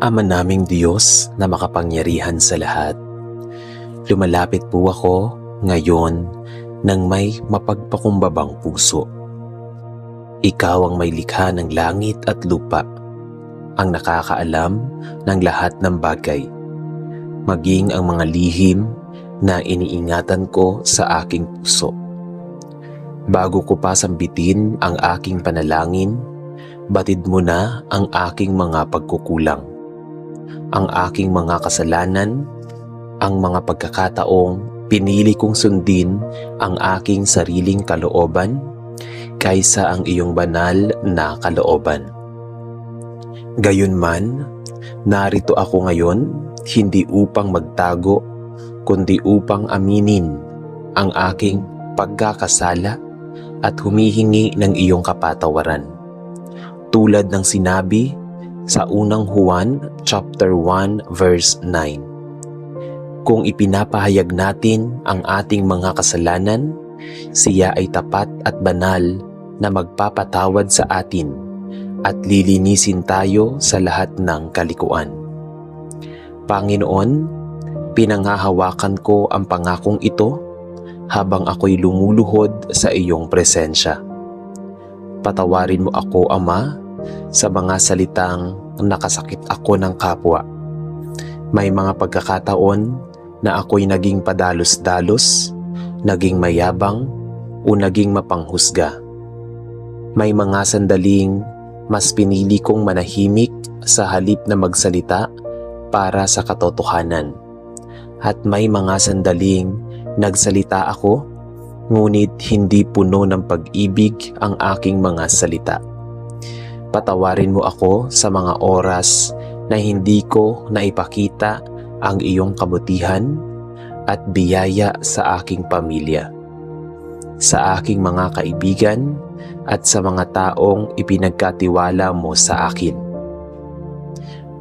Ama naming Diyos na makapangyarihan sa lahat, lumalapit po ako ngayon ng may mapagpakumbabang puso. Ikaw ang may likha ng langit at lupa, ang nakakaalam ng lahat ng bagay, maging ang mga lihim na iniingatan ko sa aking puso. Bago ko pa sambitin ang aking panalangin, batid mo na ang aking mga pagkukulang, ang aking mga kasalanan, ang mga pagkakataong pinili kong sundin ang aking sariling kalooban kaysa ang iyong banal na kalooban. Gayunman, narito ako ngayon hindi upang magtago, kundi upang aminin ang aking pagkakasala at humihingi ng iyong kapatawaran. Tulad ng sinabi sa unang Juan chapter 1 verse 9. Kung ipinapahayag natin ang ating mga kasalanan, siya ay tapat at banal na magpapatawad sa atin at lilinisin tayo sa lahat ng kalikuan. Panginoon, pinanghahawakan ko ang pangakong ito habang ako'y lumuluhod sa iyong presensya. Patawarin mo ako, Ama, sa mga salitang nakasakit ako ng kapwa. May mga pagkakataon na ako'y naging padalos-dalos, naging mayabang, o naging mapanghusga. May mga sandaling mas pinili kong manahimik sa halip na magsalita para sa katotohanan. At may mga sandaling nagsalita ako, ngunit hindi puno ng pag-ibig ang aking mga salita. Patawarin mo ako sa mga oras na hindi ko naipakita ang iyong kabutihan at biyaya sa aking pamilya, sa aking mga kaibigan at sa mga taong ipinagkatiwala mo sa akin.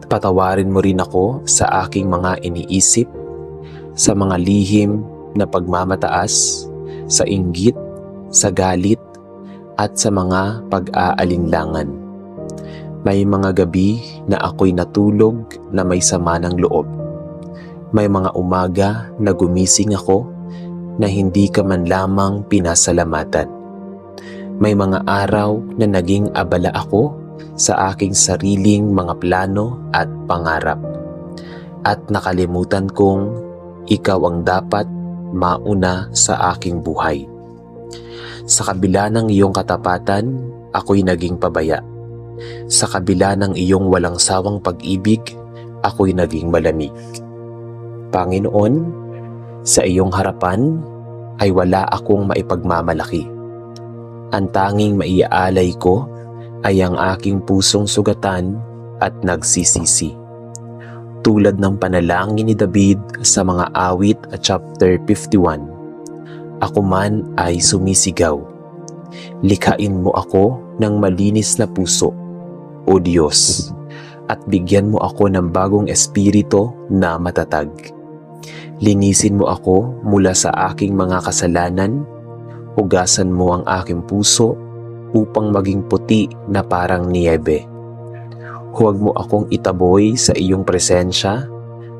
Patawarin mo rin ako sa aking mga iniisip, sa mga lihim na pagmamataas, sa inggit, sa galit, at sa mga pag-aalinlangan. May mga gabi na ako'y natulog na may sama ng loob. May mga umaga na gumising ako na hindi ka man lamang pinasalamatan. May mga araw na naging abala ako sa aking sariling mga plano at pangarap. At nakalimutan kong ikaw ang dapat mauna sa aking buhay. Sa kabila ng iyong katapatan, ako'y naging pabaya. Sa kabila ng iyong walang sawang pag-ibig, ako'y naging malamig. Panginoon, sa iyong harapan ay wala akong maipagmamalaki. Ang tanging maiaalay ko ay ang aking pusong sugatan at nagsisisi. Tulad ng panalangin ni David sa mga awit at chapter 51, ako man ay sumisigaw. Likhain mo ako ng malinis na puso, O Diyos, at bigyan mo ako ng bagong espiritu na matatag. Linisin mo ako mula sa aking mga kasalanan, hugasan mo ang aking puso upang maging puti na parang niyebe. Huwag mo akong itaboy sa iyong presensya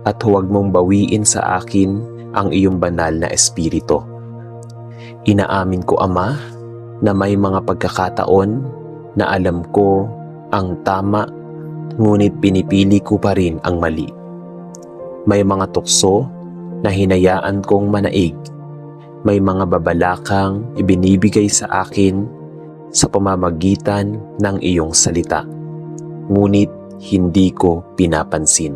at huwag mong bawiin sa akin ang iyong banal na espiritu. Inaamin ko, Ama, na may mga pagkakataon na alam ko ang tama, ngunit pinipili ko pa rin ang mali. May mga tukso na hinayaan kong manaig. May mga babalakang ibinibigay sa akin sa pamamagitan ng iyong salita, ngunit hindi ko pinapansin.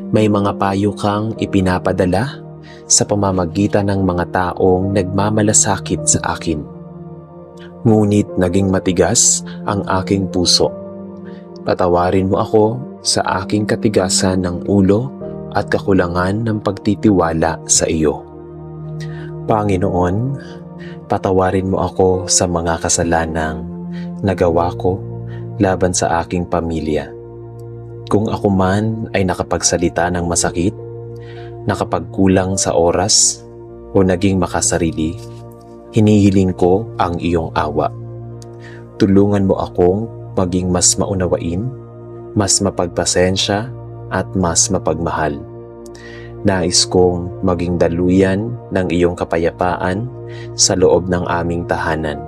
May mga payo kang ipinapadala sa pamamagitan ng mga taong nagmamalasakit sa akin, ngunit naging matigas ang aking puso. Patawarin mo ako sa aking katigasan ng ulo at kakulangan ng pagtitiwala sa iyo. Panginoon, patawarin mo ako sa mga kasalanang nagawa ko laban sa aking pamilya. Kung ako man ay nakapagsalita ng masakit, nakapagkulang sa oras, o naging makasarili, hinihiling ko ang iyong awa. Tulungan mo akong maging mas maunawain, mas mapagpasensya at mas mapagmahal. Nais kong maging daluyan ng iyong kapayapaan sa loob ng aming tahanan.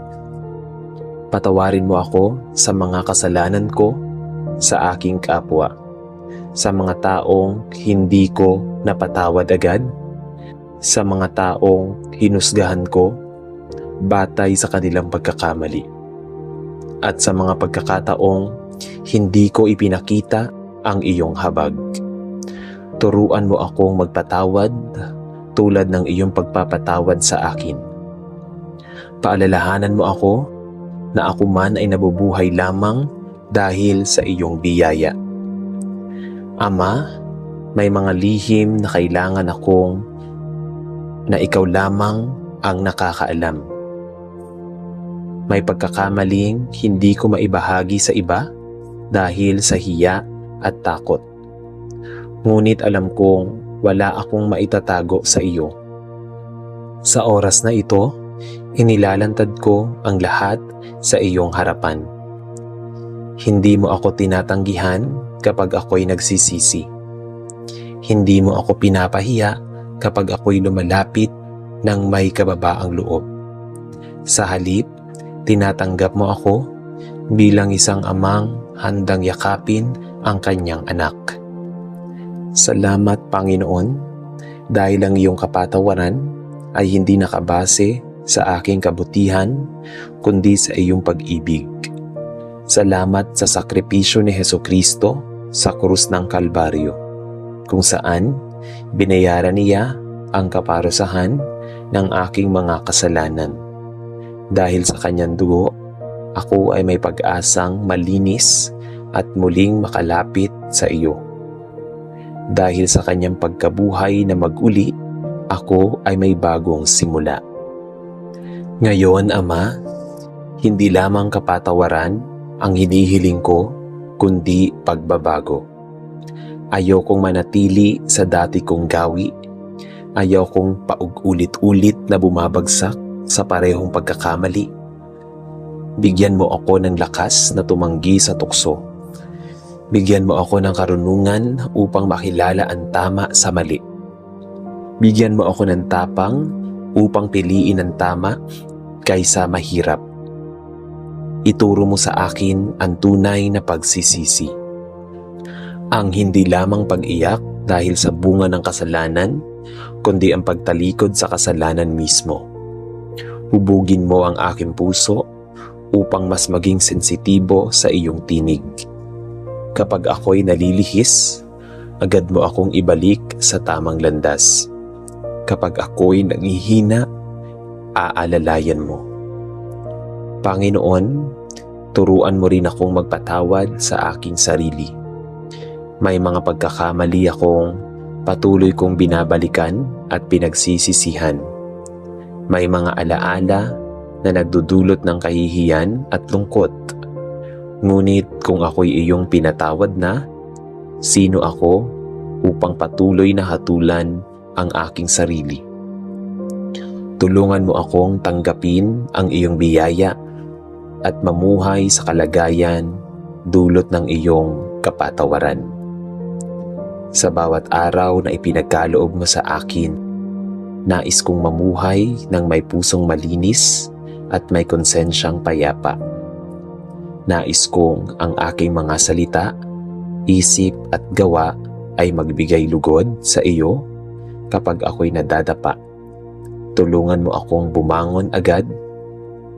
Patawarin mo ako sa mga kasalanan ko sa aking kapwa, sa mga taong hindi ko napatawad agad, sa mga taong hinusgahan ko batay sa kanilang pagkakamali, at sa mga pagkakataong hindi ko ipinakita ang iyong habag. Turuan mo akong magpatawad tulad ng iyong pagpapatawad sa akin. Paalalahanan mo ako na ako man ay nabubuhay lamang dahil sa iyong biyaya. Ama, may mga lihim na kailangan akong na ikaw lamang ang nakakaalam. May pagkakamaling hindi ko maibahagi sa iba dahil sa hiya at takot. Ngunit alam kong wala akong maitatago sa iyo. Sa oras na ito, inilalantad ko ang lahat sa iyong harapan. Hindi mo ako tinatanggihan kapag ako'y nagsisisi. Hindi mo ako pinapahiya kapag ako'y lumalapit ng may kababaang loob. Sa halip, tinatanggap mo ako bilang isang amang handang yakapin ang kanyang anak. Salamat, Panginoon, dahil ang iyong kapatawaran ay hindi nakabase sa aking kabutihan, kundi sa iyong pag-ibig. Salamat sa sakripisyo ni Hesukristo sa krus ng Kalbaryo, kung saan binayaran niya ang kaparusahan ng aking mga kasalanan. Dahil sa kanyang dugo, ako ay may pag-asang malinis at muling makalapit sa iyo. Dahil sa kanyang pagkabuhay na mag-uli, ako ay may bagong simula. Ngayon, Ama, hindi lamang kapatawaran ang hinihiling ko, kundi pagbabago. Ayokong manatili sa dati kong gawi. Ayokong paulit-ulit na bumabagsak sa parehong pagkakamali. Bigyan mo ako ng lakas na tumanggi sa tukso. Bigyan mo ako ng karunungan upang makilala ang tama sa mali. Bigyan mo ako ng tapang upang piliin ang tama kaysa mahirap. Ituro mo sa akin ang tunay na pagsisisi. Ang hindi lamang pag-iyak dahil sa bunga ng kasalanan, kundi ang pagtalikod sa kasalanan mismo. Hubugin mo ang aking puso upang mas maging sensitibo sa iyong tinig. Kapag ako'y nalilihis, agad mo akong ibalik sa tamang landas. Kapag ako'y nanghihina, aalalayan mo. Panginoon, turuan mo rin akong magpatawad sa aking sarili. May mga pagkakamali akong patuloy kong binabalikan at pinagsisisihan. May mga alaala na nagdudulot ng kahihiyan at lungkot. Ngunit kung ako'y iyong pinatawad na, sino ako upang patuloy na hatulan ang aking sarili? Tulungan mo akong tanggapin ang iyong biyaya at mamuhay sa kalagayan dulot ng iyong kapatawaran. Sa bawat araw na ipinagkaloob mo sa akin, nais kong mamuhay ng may pusong malinis at may konsensyang payapa. Nais kong ang aking mga salita, isip at gawa ay magbigay lugod sa iyo kapag ako'y nadadapa. Tulungan mo akong bumangon agad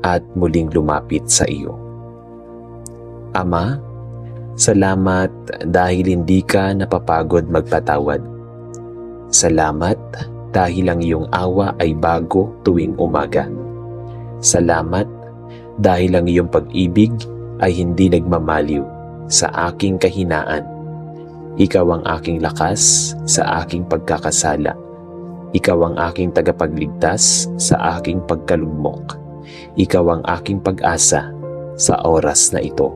at muling lumapit sa iyo. Ama, salamat dahil hindi ka napapagod magpatawad. Salamat dahil ang iyong awa ay bago tuwing umaga. Salamat dahil ang iyong pag-ibig ay hindi nagmamaliw sa aking kahinaan. Ikaw ang aking lakas sa aking pagkakasala. Ikaw ang aking tagapagligtas sa aking pagkalugmok. Ikaw ang aking pag-asa sa oras na ito.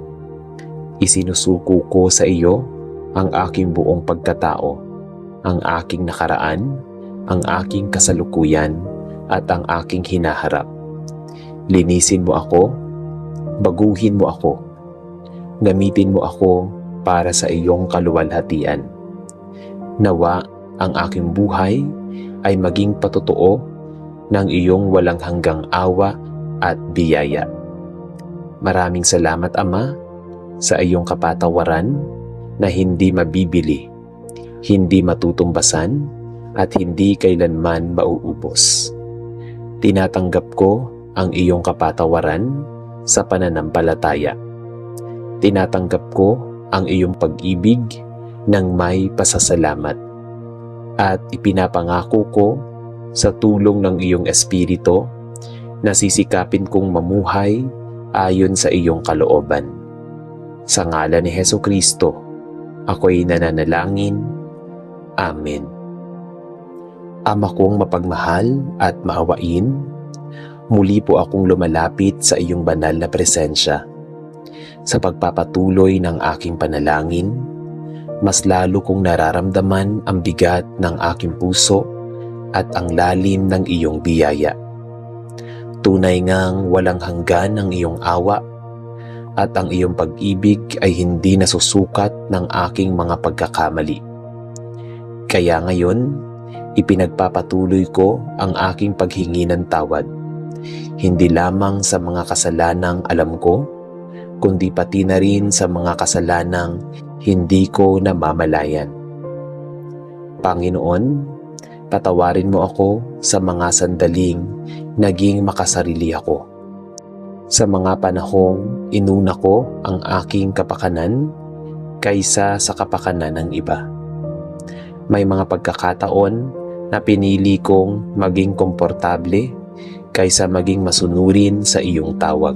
Isinusuko ko sa iyo ang aking buong pagkatao, ang aking nakaraan, ang aking kasalukuyan, at ang aking hinaharap. Linisin mo ako, baguhin mo ako, gamitin mo ako para sa iyong kaluwalhatian. Nawa ang aking buhay ay maging patotoo ng iyong walang hanggang awa at biyaya. Maraming salamat, Ama, sa iyong kapatawaran na hindi mabibili, hindi matutumbasan, at hindi kailanman mauubos. Tinatanggap ko ang iyong kapatawaran sa pananampalataya. Tinatanggap ko ang iyong pag-ibig ng may pasasalamat. At ipinapangako ko sa tulong ng iyong Espiritu na sisikapin kong mamuhay ayon sa iyong kalooban. Sa ngalan ni Hesukristo, ako'y nananalangin. Amen. Ama kong mapagmahal at maawain, muli po akong lumalapit sa iyong banal na presensya. Sa pagpapatuloy ng aking panalangin, mas lalo kong nararamdaman ang bigat ng aking puso at ang lalim ng iyong biyaya. Tunay ngang walang hanggan ang iyong awa at ang iyong pag-ibig ay hindi nasusukat ng aking mga pagkakamali. Kaya ngayon, ipinagpapatuloy ko ang aking paghingi ng tawad, hindi lamang sa mga kasalanang alam ko, kundi pati na rin sa mga kasalanang hindi ko namamalayan. Panginoon, patawarin mo ako sa mga sandaling naging makasarili ako. Sa mga panahong inuna ko ang aking kapakanan kaysa sa kapakanan ng iba. May mga pagkakataon na pinili kong maging komportable kaysa maging masunurin sa iyong tawag.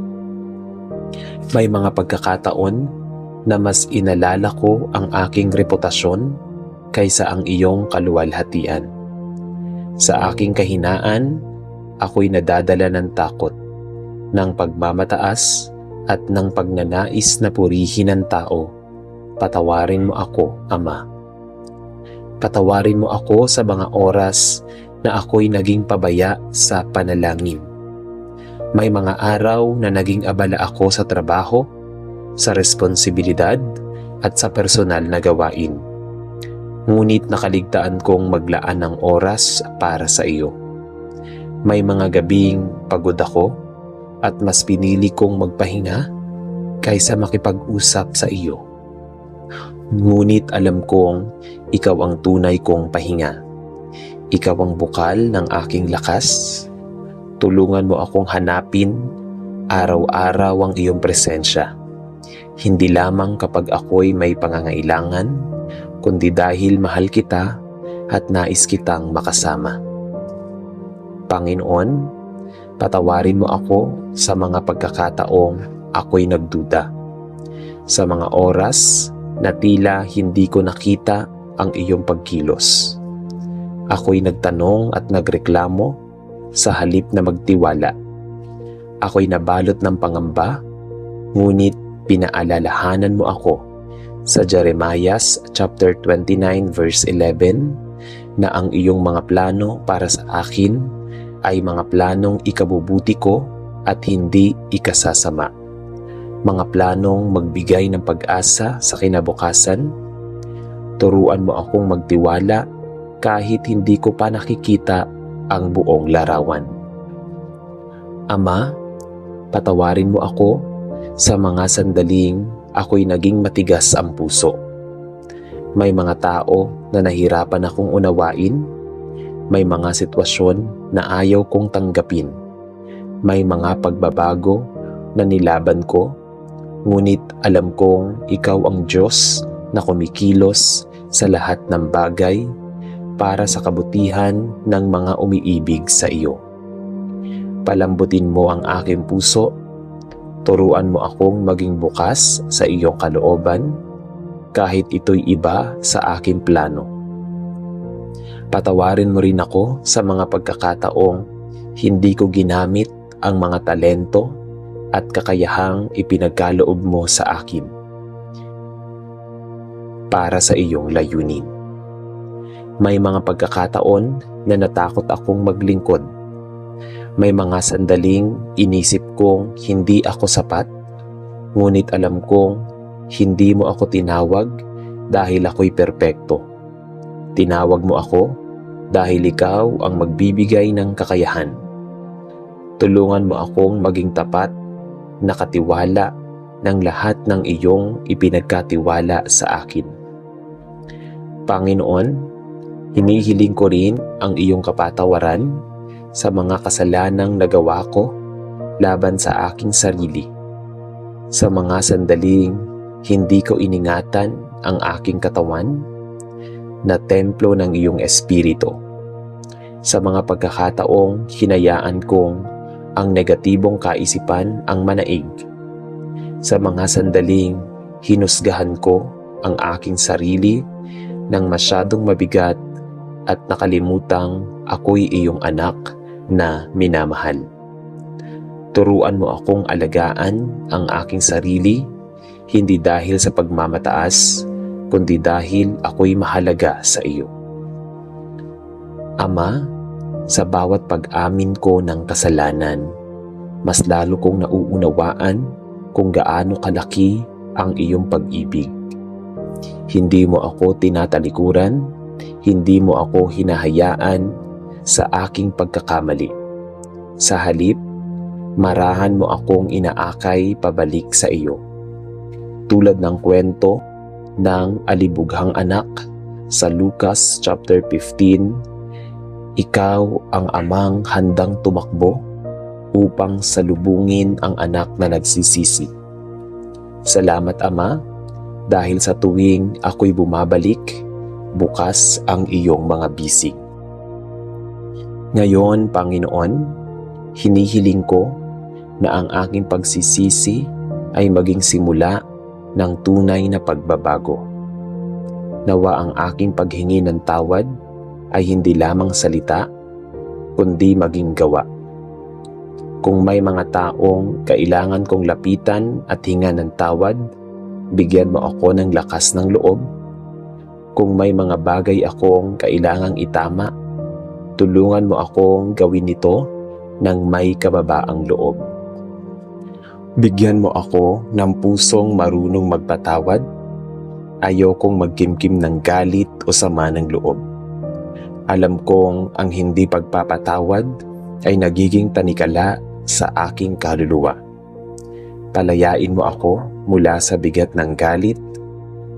May mga pagkakataon na mas inalala ko ang aking reputasyon kaysa ang iyong kaluwalhatian. Sa aking kahinaan, ako'y nadadala ng takot, ng pagmamataas at ng pagnanais na purihin ng tao. Patawarin mo ako, Ama. Patawarin mo ako sa mga oras na ako'y naging pabaya sa panalangin. May mga araw na naging abala ako sa trabaho, sa responsibilidad at sa personal na gawain. Ngunit nakaligtaan kong maglaan ng oras para sa iyo. May mga gabing pagod ako at mas pinili kong magpahinga kaysa makipag-usap sa iyo. Ngunit alam kong ikaw ang tunay kong pahinga. Ikaw ang bukal ng aking lakas. Tulungan mo akong hanapin araw-araw ang iyong presensya. Hindi lamang kapag ako'y may pangangailangan, kundi dahil mahal kita at nais kitang makasama. Panginoon, patawarin mo ako sa mga pagkakataong ako'y nagduda. Sa mga oras na tila hindi ko nakita ang iyong pagkilos. Ako'y nagtanong at nagreklamo sa halip na magtiwala. Ako'y nabalot ng pangamba, ngunit pinaalalahanan mo ako sa Jeremiah chapter 29 verse 11 na ang iyong mga plano para sa akin ay mga planong ikabubuti ko at hindi ikasasama. Mga planong magbigay ng pag-asa sa kinabukasan. Turuan mo akong magtiwala kahit hindi ko pa nakikita ang buong larawan. Ama, patawarin mo ako sa mga sandaling ako'y naging matigas ang puso. May mga tao na nahirapan akong unawain. May mga sitwasyon na ayaw kong tanggapin. May mga pagbabago na nilaban ko. Ngunit alam kong ikaw ang Diyos na kumikilos sa lahat ng bagay para sa kabutihan ng mga umiibig sa iyo. Palambutin mo ang aking puso. Turuan mo akong maging bukas sa iyong kalooban kahit ito'y iba sa aking plano. Patawarin mo rin ako sa mga pagkakataong hindi ko ginamit ang mga talento at kakayahang ipinagkaloob mo sa akin para sa iyong layunin. May mga pagkakataon na natakot akong maglingkod. May mga sandaling inisip kong hindi ako sapat, ngunit alam kong hindi mo ako tinawag dahil ako'y perpekto. Tinawag mo ako dahil ikaw ang magbibigay ng kakayahan. Tulungan mo akong maging tapat, nakatiwala ng lahat ng iyong ipinagkatiwala sa akin. Panginoon, hinihiling ko rin ang iyong kapatawaran sa mga kasalanang nagawa ko laban sa aking sarili. Sa mga sandaling hindi ko iningatan ang aking katawan na templo ng iyong espiritu. Sa mga pagkakataong hinayaan kong ang negatibong kaisipan ang manaig. Sa mga sandaling hinusgahan ko ang aking sarili ng masyadong mabigat at nakalimutang ako'y iyong anak na minamahal. Turuan mo akong alagaan ang aking sarili, hindi dahil sa pagmamataas, kundi dahil ako'y mahalaga sa iyo. Ama, sa bawat pag-amin ko ng kasalanan, mas lalo kong nauunawaan kung gaano kalaki ang iyong pag-ibig. Hindi mo ako tinatalikuran, hindi mo ako hinahayaan sa aking pagkakamali. Sa halip, marahan mo akong inaakay pabalik sa iyo. Tulad ng kwento ng alibughang anak sa Lucas chapter 15, ikaw ang amang handang tumakbo upang salubungin ang anak na nagsisisi. Salamat Ama, dahil sa tuwing ako'y bumabalik, bukas ang iyong mga bisig. Ngayon, Panginoon, hinihiling ko na ang aking pagsisisi ay maging simula ng tunay na pagbabago. Nawa ang aking paghingi ng tawad ay hindi lamang salita, kundi maging gawa. Kung may mga taong kailangan kong lapitan at hinga ng tawad, bigyan mo ako ng lakas ng loob. Kung may mga bagay akong kailangang itama, tulungan mo akong gawin ito ng may kababaang loob. Bigyan mo ako ng pusong marunong magpatawad. Ayokong magkimkim ng galit o sama ng loob. Alam kong ang hindi pagpapatawad ay nagiging tanikala sa aking kaluluwa. Palayain mo ako mula sa bigat ng galit.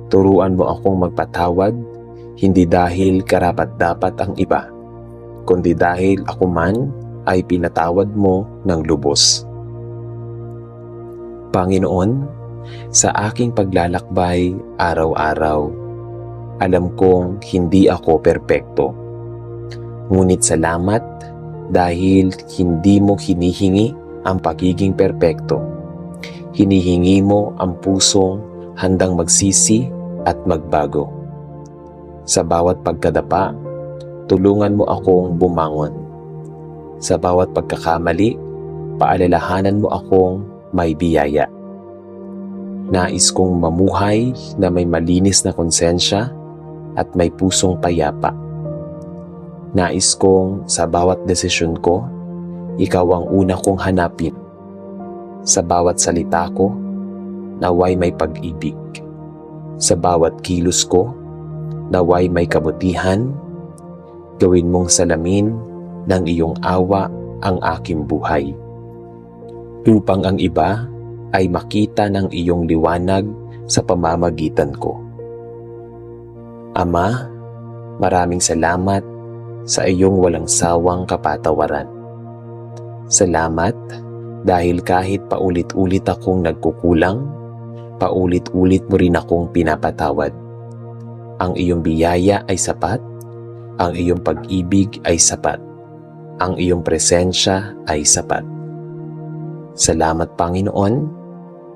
Turuan mo akong magpatawad, hindi dahil karapat-dapat ang iba, kundi dahil ako man ay pinatawad mo ng lubos. Panginoon, sa aking paglalakbay araw-araw, alam kong hindi ako perpekto. Ngunit salamat dahil hindi mo hinihingi ang pagiging perpekto. Hinihingi mo ang pusong handang magsisi at magbago. Sa bawat pagkadapa, tulungan mo akong bumangon. Sa bawat pagkakamali, paalalahanan mo akong may biyaya. Nais kong mamuhay na may malinis na konsensya at may pusong payapa. Nais kong sa bawat desisyon ko, ikaw ang una kong hanapin. Sa bawat salita ko, naway may pag-ibig. Sa bawat kilos ko, naway may kabutihan. Gawin mong salamin ng iyong awa ang aking buhay. Upang ang iba ay makita ng iyong liwanag sa pamamagitan ko. Ama, maraming salamat sa iyong walang sawang kapatawaran. Salamat dahil kahit paulit-ulit akong nagkukulang, paulit-ulit mo rin akong pinapatawad. Ang iyong biyaya ay sapat, ang iyong pag-ibig ay sapat, ang iyong presensya ay sapat. Salamat Panginoon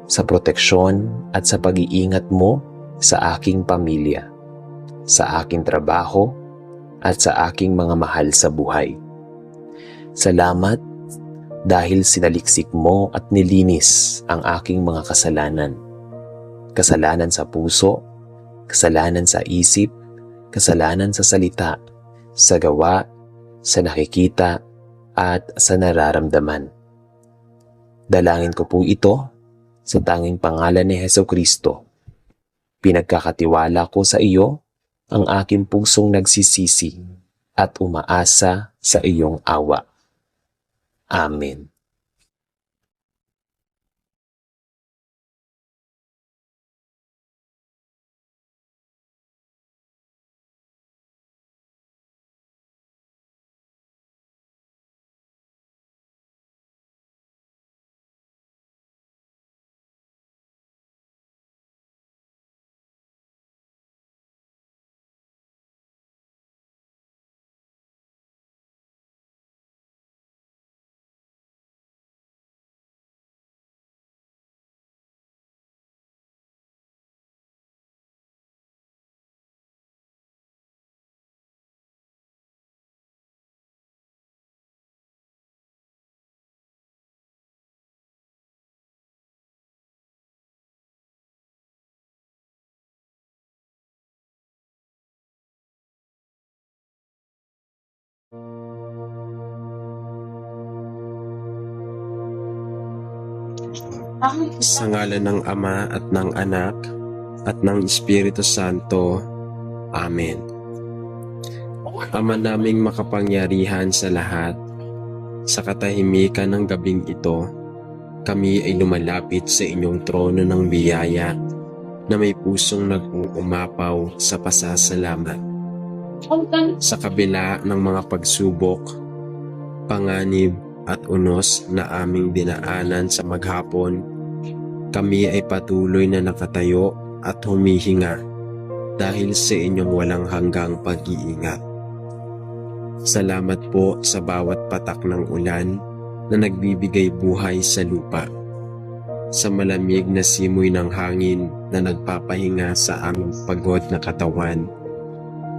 sa proteksyon at sa pag-iingat mo sa aking pamilya, sa aking trabaho, at sa aking mga mahal sa buhay. Salamat dahil sinaliksik mo at nilinis ang aking mga kasalanan. Kasalanan sa puso, kasalanan sa isip, kasalanan sa salita, sa gawa, sa nakikita, at sa nararamdaman. Dalangin ko po ito sa tanging pangalan ni Hesukristo. Pinagkakatiwala ko sa iyo ang aking pusong nagsisisi at umaasa sa iyong awa. Amen. Sa ngalan ng Ama at ng Anak at ng Espiritu Santo. Amen. Ama naming makapangyarihan sa lahat, sa katahimikan ng gabing ito, kami ay lumalapit sa inyong trono ng biyaya na may pusong nag-uumapaw sa pasasalamat. Sa kabila ng mga pagsubok, panganib at unos na aming dinaanan sa maghapon, kami ay patuloy na nakatayo at humihinga dahil sa inyong walang hanggang pag-iingat. Salamat po sa bawat patak ng ulan na nagbibigay buhay sa lupa, sa malamig na simoy ng hangin na nagpapahinga sa aming pagod na katawan,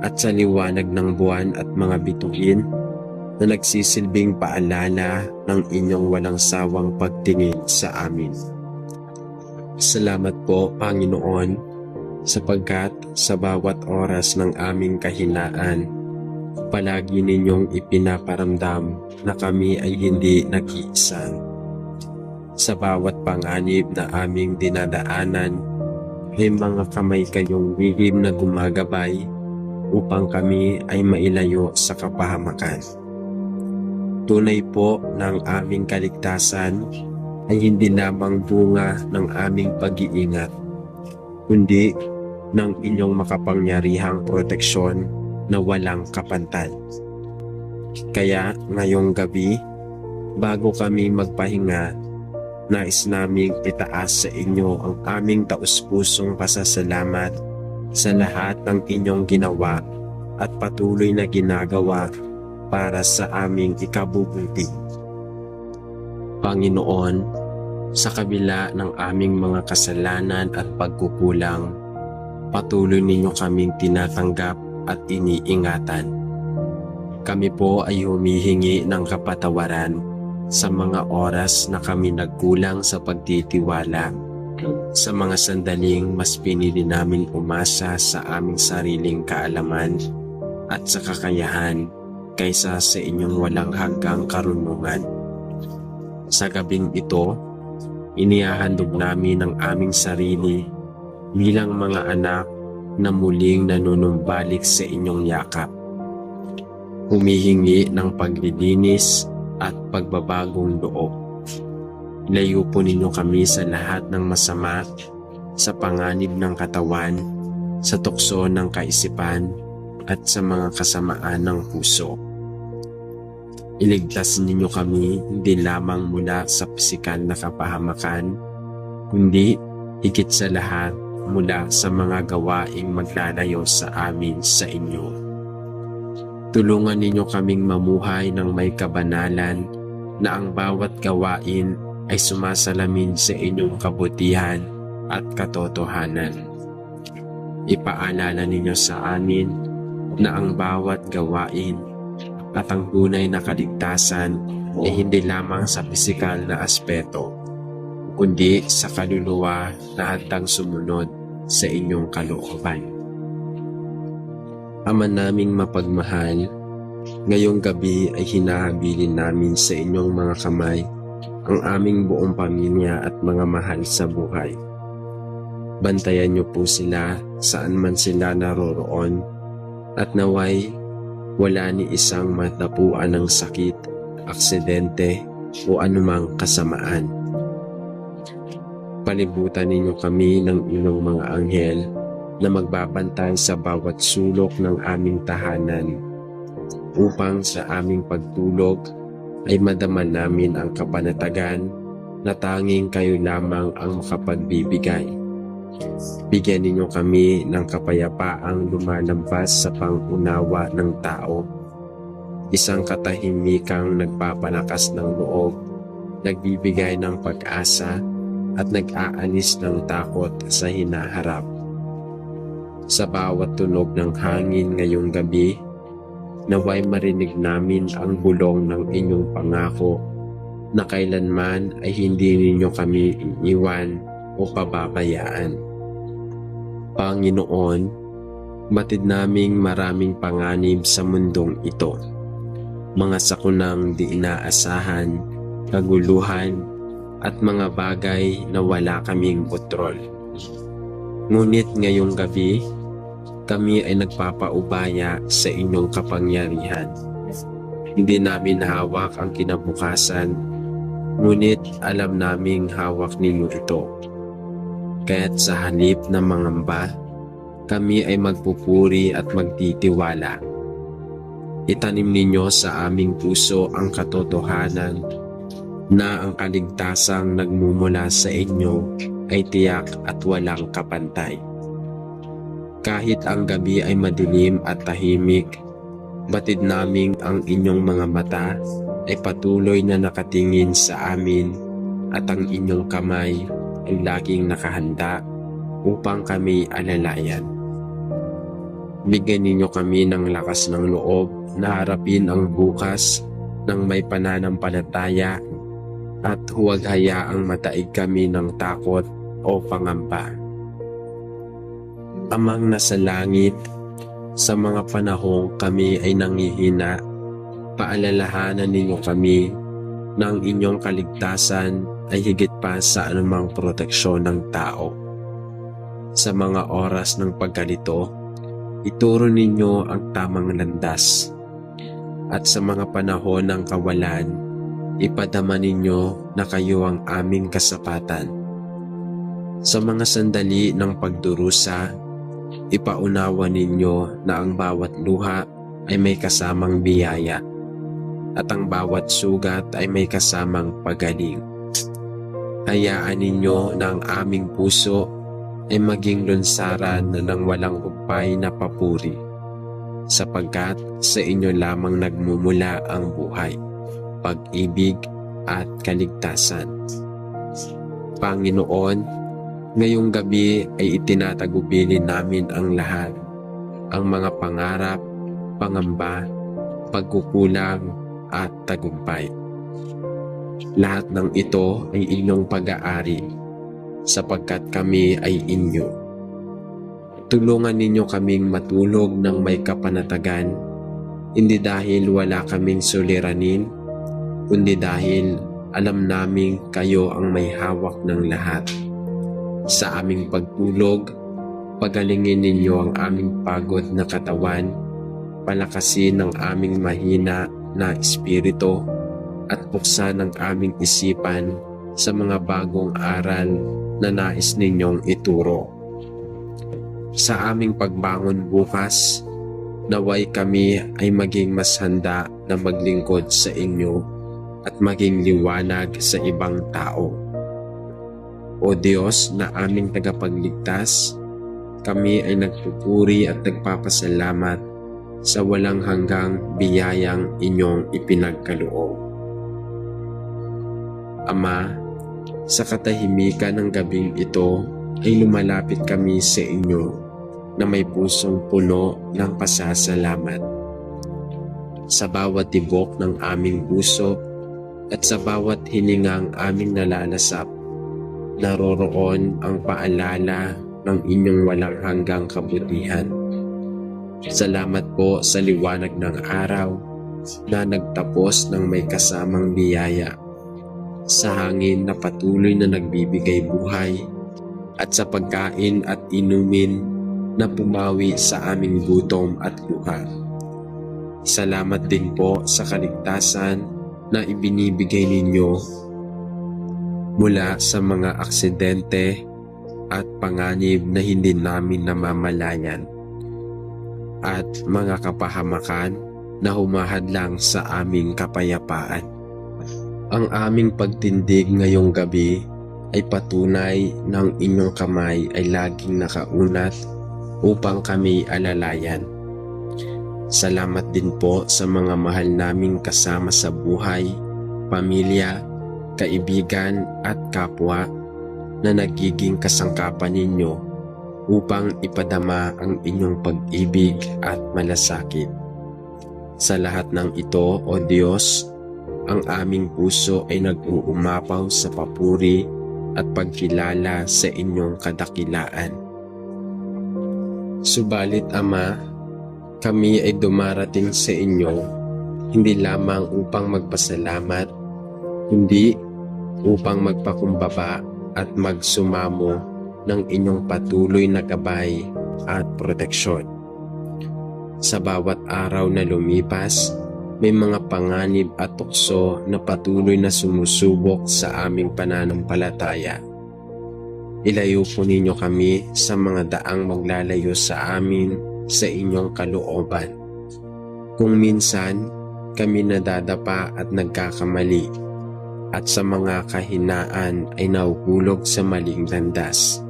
at sa liwanag ng buwan at mga bituin na nagsisilbing paalala ng inyong walang sawang pagtingin sa amin. Salamat po, Panginoon, sapagkat sa bawat oras ng aming kahinaan, palagi ninyong ipinaparamdam na kami ay hindi nag-iisa. Sa bawat panganib na aming dinadaanan, may mga kamay kayong lihim na gumagabay upang kami ay mailayo sa kapahamakan. Tunay po ng aming kaligtasan ay hindi lamang bunga ng aming pag-iingat, kundi ng inyong makapangyarihang proteksyon na walang kapantay. Kaya ngayong gabi, bago kami magpahinga, nais naming itaas sa inyo ang aming taus-pusong pasasalamat sa lahat ng inyong ginawa at patuloy na ginagawa para sa aming ikabubuti. Panginoon, sa kabila ng aming mga kasalanan at pagkukulang, patuloy ninyo kaming tinatanggap at iniingatan. Kami po ay humihingi ng kapatawaran sa mga oras na kami nagkulang sa pagtitiwala, sa mga sandaling mas pinili namin umasa sa aming sariling kaalaman at sa kakayahan kaysa sa inyong walang hanggang karunungan. Sa gabing ito, inihahandog namin ang aming sarili bilang mga anak na muling nanunumbalik sa inyong yakap. Humihingi ng paglilinis at pagbabagong loob. Ilayo po ninyo kami sa lahat ng masama, sa panganib ng katawan, sa tukso ng kaisipan, at sa mga kasamaan ng puso. Iligtas ninyo kami hindi lamang mula sa pisikal na kapahamakan, kundi higit sa lahat mula sa mga gawaing maglalayo sa amin sa inyo. Tulungan ninyo kaming mamuhay ng may kabanalan na ang bawat gawain ay sumasalamin sa inyong kabutihan at katotohanan. Ipaalala ninyo sa amin na ang bawat gawain at ang tunay na kaligtasan ay hindi lamang sa pisikal na aspeto, kundi sa kaluluwa na handang sumunod sa inyong kalooban. Ama naming mapagmahal, ngayong gabi ay hinahabilin namin sa inyong mga kamay ang aming buong pamilya at mga mahal sa buhay. Bantayan niyo po sila saan man sila naroroon at naway wala ni isang matapuan ng sakit, aksidente o anumang kasamaan. Palibutan ninyo kami ng inyong mga anghel na magbabantay sa bawat sulok ng aming tahanan upang sa aming pagtulog ay madama namin ang kapanatagan na tanging kayo lamang ang makapagbibigay. Bigyan ninyo kami ng kapayapaang lumalampas sa pangunawa ng tao, isang katahimikang nagpapalakas ng loob, nagbibigay ng pag-asa at nag-aalis ng takot sa hinaharap. Sa bawat tunog ng hangin ngayong gabi, naway marinig namin ang bulong ng inyong pangako na kailanman ay hindi ninyo kami iiwan o pababayaan. Panginoon, batid naming maraming panganib sa mundong ito. Mga sakunang di inaasahan, kaguluhan, at mga bagay na wala kaming kontrol. Ngunit ngayong gabi, kami ay nagpapaubaya sa inyong kapangyarihan. Hindi namin hawak ang kinabukasan, ngunit alam naming hawak ninyo ito. Kaya't sa halip na mangamba, kami ay magpupuri at magtitiwala. Itanim ninyo sa aming puso ang katotohanan na ang kaligtasang nagmumula sa inyo ay tiyak at walang kapantay. Kahit ang gabi ay madilim at tahimik, batid naming ang inyong mga mata ay patuloy na nakatingin sa amin at ang inyong kamay ay laging nakahanda upang kami alalayan. Bigyan ninyo kami ng lakas ng loob na harapin ang bukas ng may pananampalataya at huwag hayaang mataig kami ng takot o pangamba. Amang nasa langit, sa mga panahong kami ay nangihina, paalalahanan ninyo kami ng inyong kaligtasan ay higit pa sa anumang proteksyon ng tao. Sa mga oras ng pagkalito, ituro ninyo ang tamang landas. At sa mga panahon ng kawalan, ipadama ninyo na kayo ang aming kasapatan. Sa mga sandali ng pagdurusa, ipaunawa ninyo na ang bawat luha ay may kasamang biyaya at ang bawat sugat ay may kasamang pagaling. Hayaan ninyo na ang aming puso ay maging lunsaran na ng walang humpay na papuri, sapagkat sa inyo lamang nagmumula ang buhay, pag-ibig at kaligtasan. Panginoon, ngayong gabi ay itinatagubilin namin ang lahat, ang mga pangarap, pangamba, pagkukulang at tagumpay. Lahat ng ito ay inyong pag-aari, sapagkat kami ay inyo. Tulungan ninyo kaming matulog ng may kapanatagan, hindi dahil wala kaming suliranin, kundi dahil alam naming kayo ang may hawak ng lahat. Sa aming pagtulog, pagalingin ninyo ang aming pagod na katawan, palakasin ang aming mahina na espiritu, at buksan ang aming isipan sa mga bagong aral na nais ninyong ituro. Sa aming pagbangon bukas, naway kami ay maging mas handa na maglingkod sa inyo at maging liwanag sa ibang tao. O Diyos na aming tagapagligtas, kami ay nagpupuri at nagpapasalamat sa walang hanggang biyayang inyong ipinagkaloob. Ama, sa katahimikan ng gabing ito ay lumalapit kami sa inyo na may pusong puno ng pasasalamat. Sa bawat tibok ng aming puso at sa bawat hiningang aming nalalasap, naroroon ang paalala ng inyong walang hanggang kabutihan. Salamat po sa liwanag ng araw na nagtapos ng may kasamang biyaya, sa hangin na patuloy na nagbibigay buhay, at sa pagkain at inumin na pumawi sa aming gutom at luha. Salamat din po sa kaligtasan na ibinibigay ninyo mula sa mga aksidente at panganib na hindi namin namamalayan at mga kapahamakan na humahadlang sa aming kapayapaan. Ang aming pagtindig ngayong gabi ay patunay ng inyong kamay ay laging nakaunat upang kami alalayan. Salamat din po sa mga mahal naming kasama sa buhay, pamilya, kaibigan at kapwa na nagiging kasangkapan ninyo upang ipadama ang inyong pag-ibig at malasakit. Sa lahat ng ito, O Diyos, ang aming puso ay nag-uumapaw sa papuri at pagkilala sa inyong kadakilaan. Subalit, Ama, kami ay dumarating sa inyo hindi lamang upang magpasalamat, kundi upang magpakumbaba at magsumamo ng inyong patuloy na gabay at proteksyon. Sa bawat araw na lumipas, may mga panganib at tukso na patuloy na sumusubok sa aming pananampalataya. Ilayo po ninyo kami sa mga daang maglalayo sa amin sa inyong kalooban. Kung minsan kami nadadapa at nagkakamali at sa mga kahinaan ay nahuhulog sa maling landas.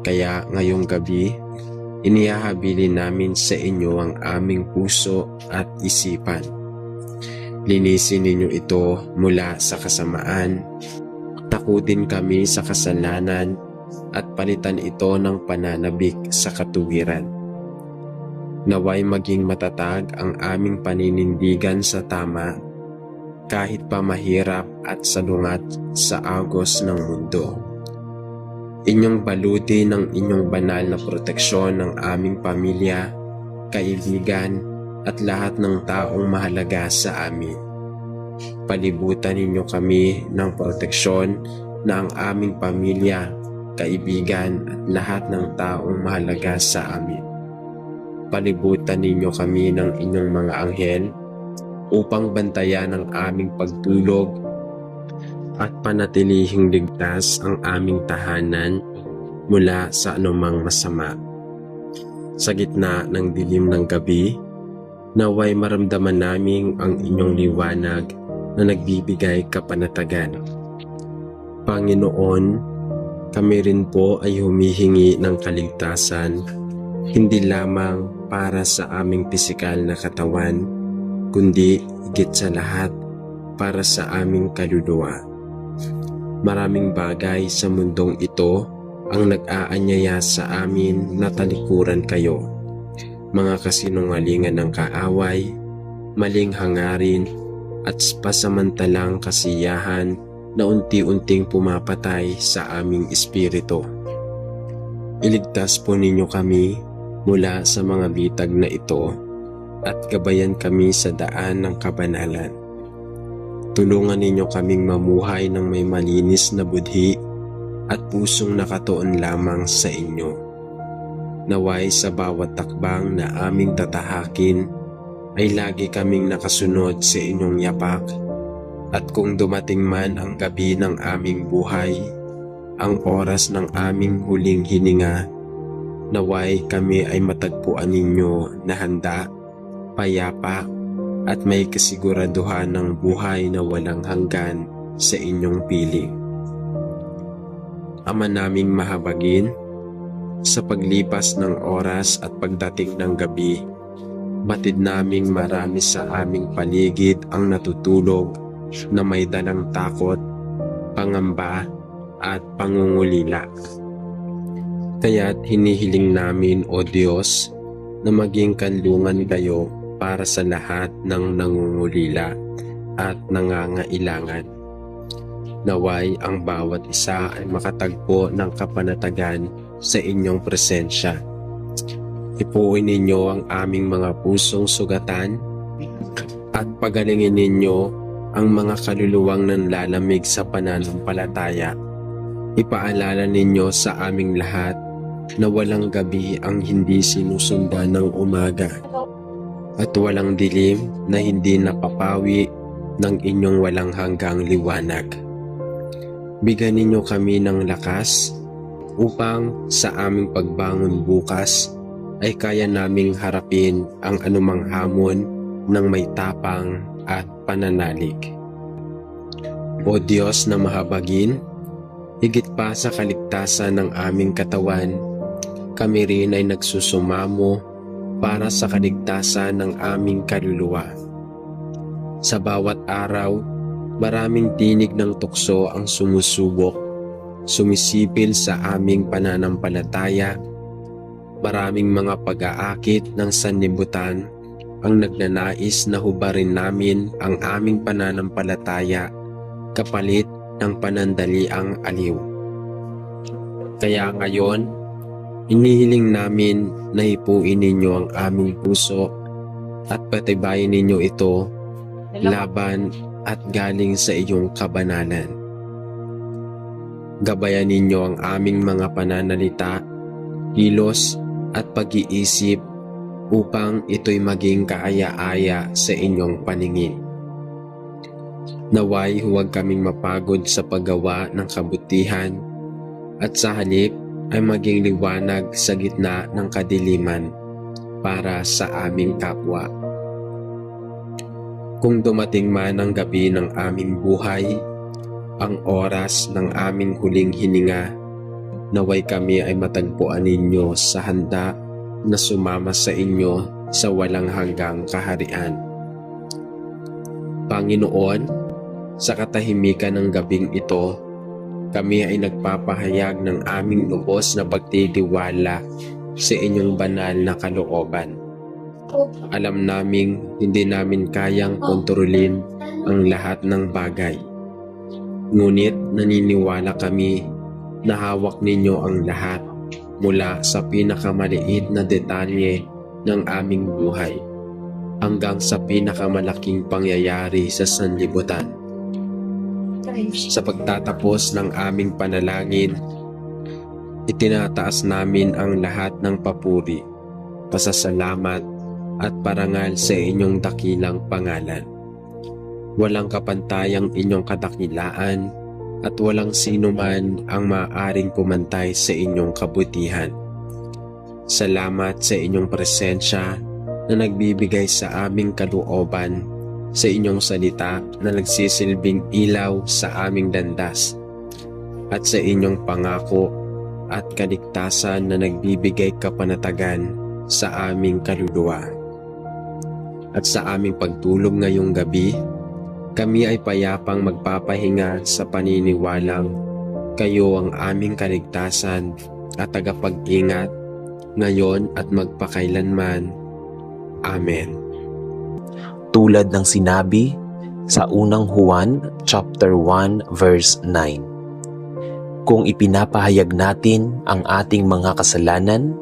Kaya ngayong gabi, inihahabilin namin sa inyo ang aming puso at isipan. Linisin ninyo ito mula sa kasamaan, takutin kami sa kasalanan at palitan ito ng pananabik sa katuwiran. Naway maging matatag ang aming paninindigan sa tama kahit pa mahirap at salungat sa agos ng mundo. Inyong baluti ng inyong banal na proteksyon ng aming pamilya, kaibigan at lahat ng taong mahalaga sa amin. Palibutan ninyo kami ng proteksyon na ang aming pamilya, kaibigan at lahat ng taong mahalaga sa amin. Palibutan ninyo kami ng inyong mga anghel upang bantayan ang aming pagtulog at panatilihing ligtas ang aming tahanan mula sa anumang masama. Sa gitna ng dilim ng gabi, naway maramdaman namin ang inyong liwanag na nagbibigay kapanatagan. Panginoon, kami rin po ay humihingi ng kaligtasan, hindi lamang para sa aming pisikal na katawan, kundi higit sa lahat para sa aming kaluluwa. Maraming bagay sa mundong ito ang nag-aanyaya sa amin na talikuran kayo. Mga kasinungalingan ng kaaway, maling hangarin at pasamantalang kasiyahan na unti-unting pumapatay sa aming espiritu. Iligtas po ninyo kami mula sa mga bitag na ito at gabayan kami sa daan ng kabanalan. Tulungan ninyo kaming mamuhay ng may malinis na budhi at pusong nakatuon lamang sa inyo. Naway sa bawat takbang na aming tatahakin ay lagi kaming nakasunod sa inyong yapak, at kung dumating man ang gabi ng aming buhay, ang oras ng aming huling hininga, naway kami ay matagpuan ninyo na handa, payapa at may kasiguraduhan ng buhay na walang hanggan sa inyong piling. Ama naming mahabagin, sa paglipas ng oras at pagdating ng gabi, batid naming marami sa aming paligid ang natutulog na may dalang takot, pangamba at pangungulila. Kaya't hinihiling namin, O Diyos, na maging kanlungan kayo para sa lahat ng nangungulila at nangangailangan. Naway ang bawat isa ay makatagpo ng kapanatagan sa inyong presensya. Ipuin ninyo ang aming mga pusong sugatan at pagalingin ninyo ang mga kaluluwang nanlalamig sa pananampalataya. Ipaalala ninyo sa aming lahat na walang gabi ang hindi sinusundan ng umaga at walang dilim na hindi napapawi ng inyong walang hanggang liwanag. Bigyan ninyo kami ng lakas upang sa aming pagbangon bukas ay kaya naming harapin ang anumang hamon ng may tapang at pananalig. O Diyos na mahabagin, higit pa sa kaligtasan ng aming katawan, kami rin ay nagsusumamo para sa kaligtasan ng aming kaluluwa. Sa bawat araw, maraming tinig ng tukso ang sumusubok, sumisipil sa aming pananampalataya. Maraming mga pag-aakit ng sanlibutan ang nagnanais na hubarin namin ang aming pananampalataya kapalit ng panandaliang aliw. Kaya ngayon, inihiling namin na hipuin ninyo ang aming puso at patibayin ninyo ito laban at galing sa iyong kabanalan. Gabayan ninyo ang aming mga pananalita, kilos at pag-iisip upang ito'y maging kaaya-aya sa inyong paningin. Naway huwag kaming mapagod sa paggawa ng kabutihan at sa halip ay maging liwanag sa gitna ng kadiliman para sa aming kapwa. Kung dumating man ang gabi ng aming buhay, ang oras ng aming huling hininga, naway kami ay matagpuan ninyo sa handa na sumama sa inyo sa walang hanggang kaharian. Panginoon, sa katahimikan ng gabing ito, kami ay nagpapahayag ng aming lubos na pagtitiwala sa inyong banal na kalooban. Alam naming hindi namin kayang kontrolin ang lahat ng bagay. Ngunit naniniwala kami na hawak ninyo ang lahat mula sa pinakamaliit na detalye ng aming buhay hanggang sa pinakamalaking pangyayari sa sanlibutan. Sa pagtatapos ng aming panalangin, itinataas namin ang lahat ng papuri, pasasalamat at parangal sa inyong dakilang pangalan. Walang kapantayang inyong kadakilaan at walang sino man ang maaaring pumantay sa inyong kabutihan. Salamat sa inyong presensya na nagbibigay sa aming kalooban, sa inyong salita na nagsisilbing ilaw sa aming landas, at sa inyong pangako at kaligtasan na nagbibigay kapanatagan sa aming kaluluwa. At sa aming pagtulog ngayong gabi, kami ay payapang magpapahinga sa paniniwalang kayo ang aming kaligtasan at tagapag-ingat ngayon at magpakailanman. Amen. Tulad ng sinabi sa unang Juan chapter 1 verse 9. Kung ipinapahayag natin ang ating mga kasalanan,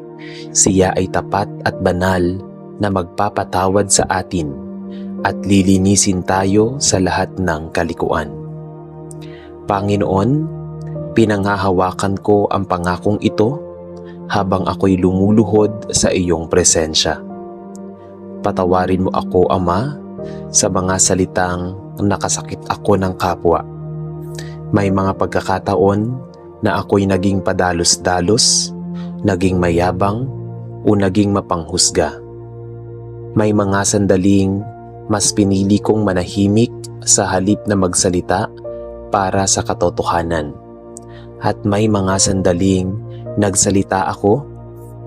siya ay tapat at banal na magpapatawad sa atin at lilinisin tayo sa lahat ng kalikuan. Panginoon, pinanghahawakan ko ang pangakong ito habang ako'y lumuluhod sa iyong presensya. Patawarin mo ako, Ama, sa mga salitang nakasakit ako ng kapwa. May mga pagkakataon na ako'y naging padalos-dalos, naging mayabang, o naging mapanghusga. May mga sandaling mas pinili kong manahimik sa halip na magsalita para sa katotohanan. At may mga sandaling nagsalita ako,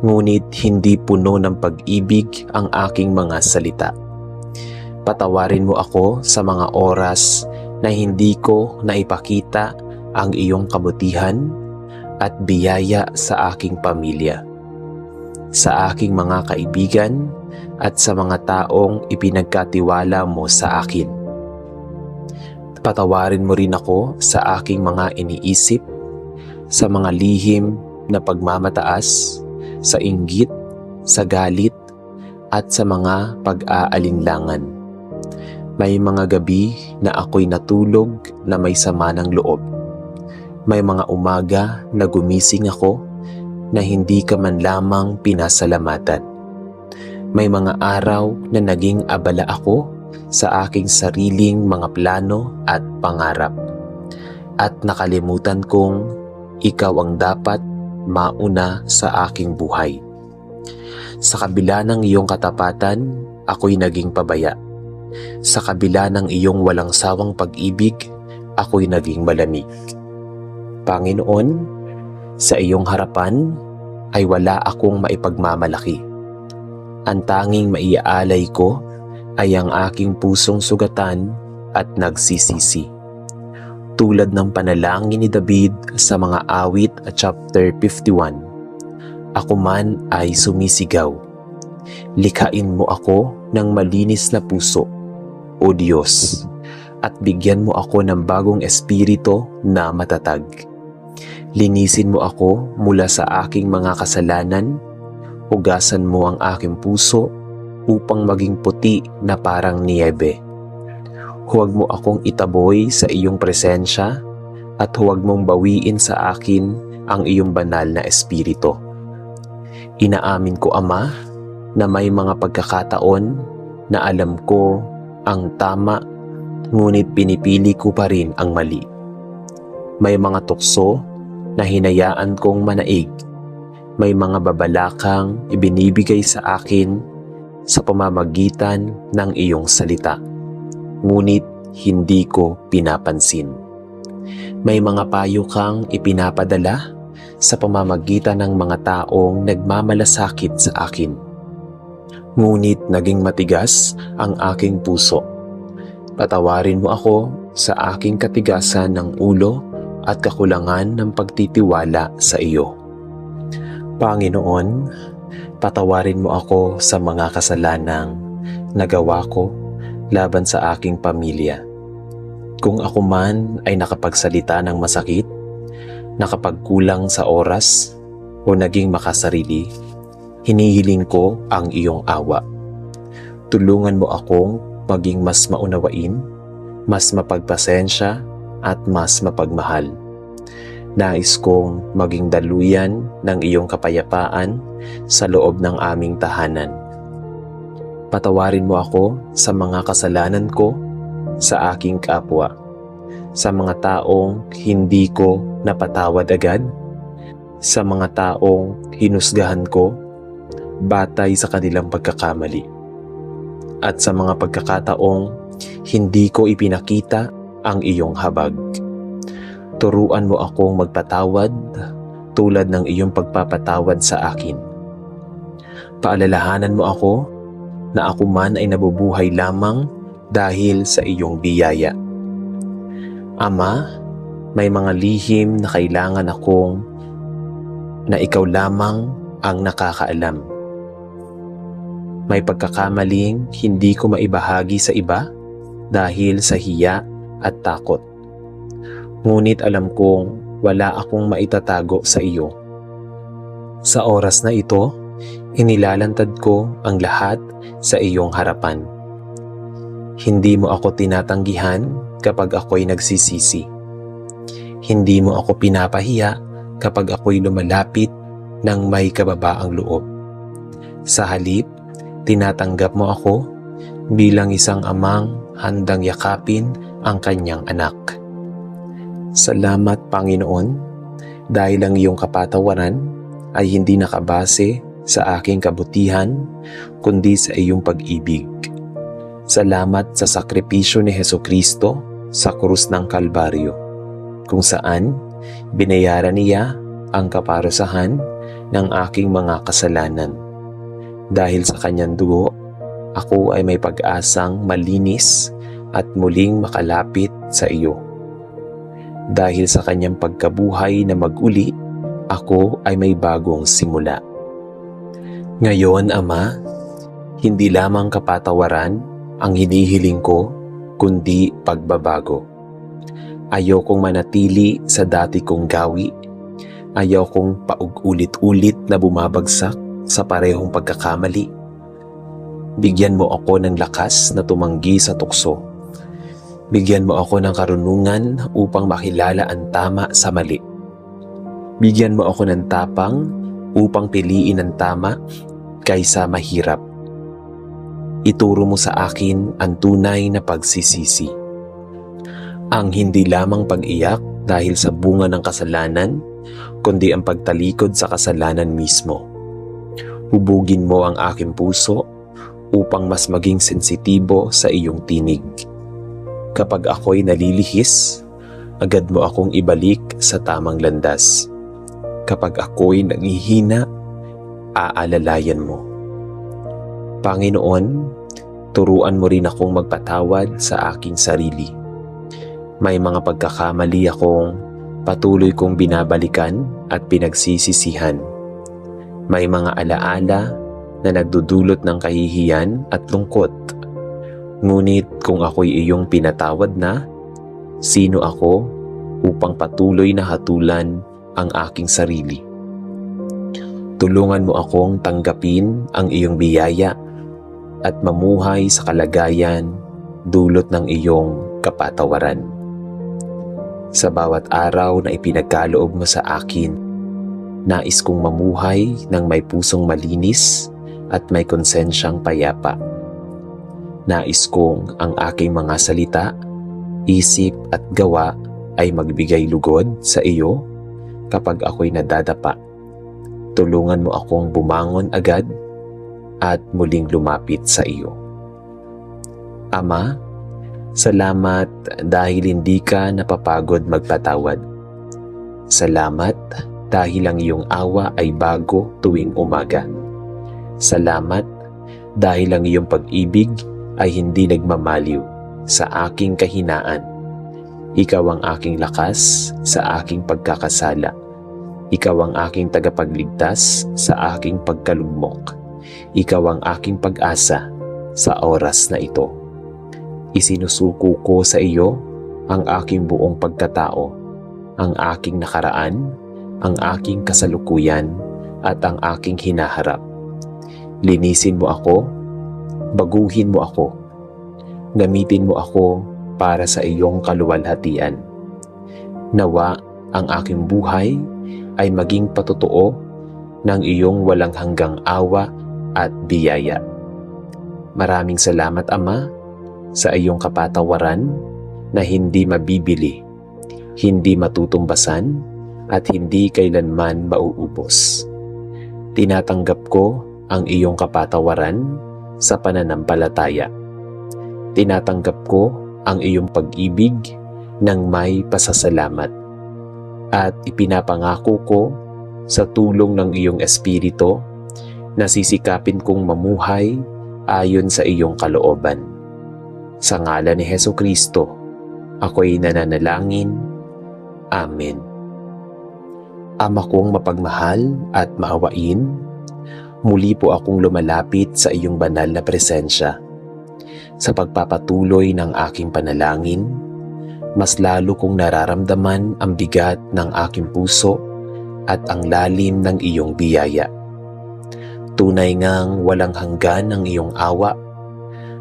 ngunit hindi puno ng pag-ibig ang aking mga salita. Patawarin mo ako sa mga oras na hindi ko naipakita ang iyong kabutihan at biyaya sa aking pamilya, sa aking mga kaibigan at sa mga taong ipinagkatiwala mo sa akin. Patawarin mo rin ako sa aking mga iniisip, sa mga lihim na pagmamataas, sa inggit, sa galit, at sa mga pag-aalinlangan. May mga gabi na ako'y natulog na may sama ng loob. May mga umaga na gumising ako na hindi ka man lamang pinasalamatan. May mga araw na naging abala ako sa aking sariling mga plano at pangarap. At nakalimutan kong ikaw ang dapat mauna sa aking buhay. Sa kabila ng iyong katapatan, ako'y naging pabaya. Sa kabila ng iyong walang sawang pag-ibig, ako'y naging malamig. Panginoon, sa iyong harapan ay wala akong maipagmamalaki. Ang tanging maiaalay ko ay ang aking pusong sugatan at nagsisisi. Tulad ng panalangin ni David sa mga awit at chapter 51, ako man ay sumisigaw. Likhain mo ako ng malinis na puso, O Diyos, at bigyan mo ako ng bagong espiritu na matatag. Linisin mo ako mula sa aking mga kasalanan, hugasan mo ang aking puso upang maging puti na parang niyebe. Huwag mo akong itaboy sa iyong presensya at huwag mong bawiin sa akin ang iyong banal na espiritu. Inaamin ko, Ama, na may mga pagkakataon na alam ko ang tama, ngunit pinipili ko pa rin ang mali. May mga tukso na hinayaan kong manaig. May mga babalakang ibinibigay sa akin sa pamamagitan ng iyong salita, ngunit hindi ko pinapansin. May mga payo kang ipinapadala sa pamamagitan ng mga taong nagmamalasakit sa akin, ngunit naging matigas ang aking puso. Patawarin mo ako sa aking katigasan ng ulo at kakulangan ng pagtitiwala sa iyo. Panginoon, patawarin mo ako sa mga kasalanang nagawa ko laban sa aking pamilya. Kung ako man ay nakapagsalita ng masakit, nakapagkulang sa oras o naging makasarili, hinihiling ko ang iyong awa. Tulungan mo akong maging mas maunawain, mas mapagpasensya at mas mapagmahal. Nais kong maging daluyan ng iyong kapayapaan sa loob ng aming tahanan. Patawarin mo ako sa mga kasalanan ko sa aking kapwa, sa mga taong hindi ko napatawad agad, sa mga taong hinusgahan ko batay sa kanilang pagkakamali, at sa mga pagkakataong hindi ko ipinakita ang iyong habag. Turuan mo akong magpatawad tulad ng iyong pagpapatawad sa akin. Paalalahanan mo ako na ako man ay nabubuhay lamang dahil sa iyong biyaya. Ama, may mga lihim na kailangan akong na ikaw lamang ang nakakaalam. May pagkakamaling hindi ko maibahagi sa iba dahil sa hiya at takot. Ngunit alam kong wala akong maitatago sa iyo. Sa oras na ito, inilalantad ko ang lahat sa iyong harapan. Hindi mo ako tinatanggihan kapag ako'y nagsisisi. Hindi mo ako pinapahiya kapag ako'y lumalapit ng may kababaang loob. Sa halip, tinatanggap mo ako bilang isang amang handang yakapin ang kanyang anak. Salamat, Panginoon, dahil ang iyong kapatawaran ay hindi nakabase sa aking kabutihan, kundi sa iyong pag-ibig. Salamat sa sakripisyo ni Hesukristo sa krus ng Kalbaryo, kung saan binayaran niya ang kaparusahan ng aking mga kasalanan. Dahil sa kanyang dugo, ako ay may pag-asang malinis at muling makalapit sa iyo. Dahil sa kanyang pagkabuhay na mag-uli, ako ay may bagong simula. Ngayon, Ama, hindi lamang kapatawaran ang hinihiling ko, kundi pagbabago. Ayokong manatili sa dati kong gawi. Ayokong paulit-ulit na bumabagsak sa parehong pagkakamali. Bigyan mo ako ng lakas na tumanggi sa tukso. Bigyan mo ako ng karunungan upang makilala ang tama sa mali. Bigyan mo ako ng tapang upang piliin ang tama kaysa mahirap. Ituro mo sa akin ang tunay na pagsisisi. Ang hindi lamang pag-iyak dahil sa bunga ng kasalanan, kundi ang pagtalikod sa kasalanan mismo. Hubugin mo ang aking puso upang mas maging sensitibo sa iyong tinig. Kapag ako'y nalilihis, agad mo akong ibalik sa tamang landas. Kapag ako'y nanghihina, aalalayan mo. Panginoon, turuan mo rin akong magpatawad sa aking sarili. May mga pagkakamali akong patuloy kong binabalikan at pinagsisisihan. May mga alaala na nagdudulot ng kahihiyan at lungkot. Ngunit kung ako'y iyong pinatawad na, sino ako upang patuloy na hatulan ang aking sarili? Tulungan mo akong tanggapin ang iyong biyaya at mamuhay sa kalagayan dulot ng iyong kapatawaran. Sa bawat araw na ipinagkaloob mo sa akin, nais kong mamuhay ng may pusong malinis at may konsensyang payapa. Nais kong ang aking mga salita, isip at gawa ay magbigay lugod sa iyo kapag ako'y nadadapa. Tulungan mo akong bumangon agad at muling lumapit sa iyo. Ama, salamat dahil hindi ka napapagod magpatawad. Salamat dahil ang iyong awa ay bago tuwing umaga. Salamat dahil ang iyong pag-ibig ay hindi nagmamaliw sa aking kahinaan. Ikaw ang aking lakas sa aking pagkakasala. Ikaw ang aking tagapagligtas sa aking pagkalugmok. Ikaw ang aking pag-asa sa oras na ito. Isinusuko ko sa iyo ang aking buong pagkatao, ang aking nakaraan, ang aking kasalukuyan, at ang aking hinaharap. Linisin mo ako, baguhin mo ako, gamitin mo ako para sa iyong kaluwalhatian. Nawa ang aking buhay ay maging patotoo ng iyong walang hanggang awa at biyaya. Maraming salamat, Ama, sa iyong kapatawaran na hindi mabibili, hindi matutumbasan, at hindi kailanman mauubos. Tinatanggap ko ang iyong kapatawaran sa pananampalataya. Tinatanggap ko ang iyong pag-ibig ng may pasasalamat. At ipinapangako ko sa tulong ng iyong Espiritu na sisikapin kong mamuhay ayon sa iyong kalooban. Sa ngalan ni Hesukristo, ako'y nananalangin. Amen. Ama kong mapagmahal at maawain, muli po akong lumalapit sa iyong banal na presensya. Sa pagpapatuloy ng aking panalangin, mas lalo kong nararamdaman ang bigat ng aking puso at ang lalim ng iyong biyaya. Tunay ngang walang hanggan ang iyong awa